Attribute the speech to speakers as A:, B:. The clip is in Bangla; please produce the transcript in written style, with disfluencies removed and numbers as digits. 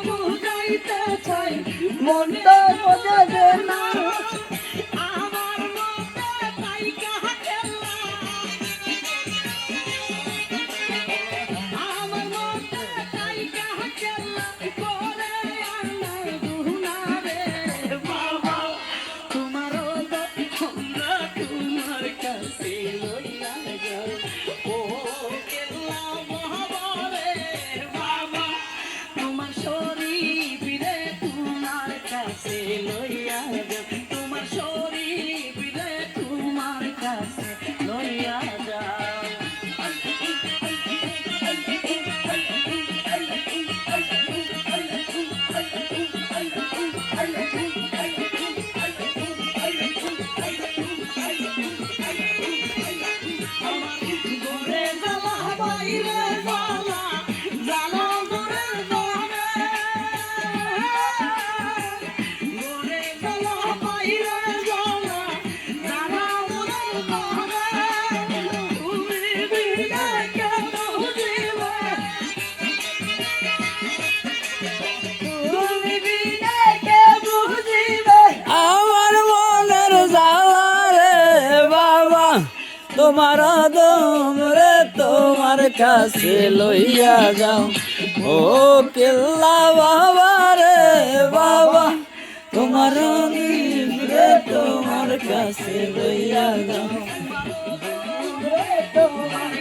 A: বুঝাইতে চাই মনটা বোঝে না আমার মতে তাই কাহা খেলা আমার মতে তাই কাহা খেলা করে আর নাই দুনা রে বাবা তোমারও আমরা তোমার কাছে লইয়া যাও ও কেল্লা মহাবরে বাবা তোমার শরীফ রে তোমার কাছে লইয়া যাও তোমার শরীফ রে তোমার কাছে লইয়া যাও গোরে জ্বালা বাইরে জ্বালা জ্বালা গোরে দমে গোরে জ্বালা বাইরে জ্বালা জ্বালা গোরে দমে তুমি বিনা কেন বুঝিবে তুমি বিনা কে বুঝিবে
B: আমার মনের জ্বালা রে বাবা তোমার দম রে তোমার কাছে লইয়া যাও ও কেল্লা বাবা রে বাবা তোমার রে তোমার কাছে লইয়া যাও
A: তোমার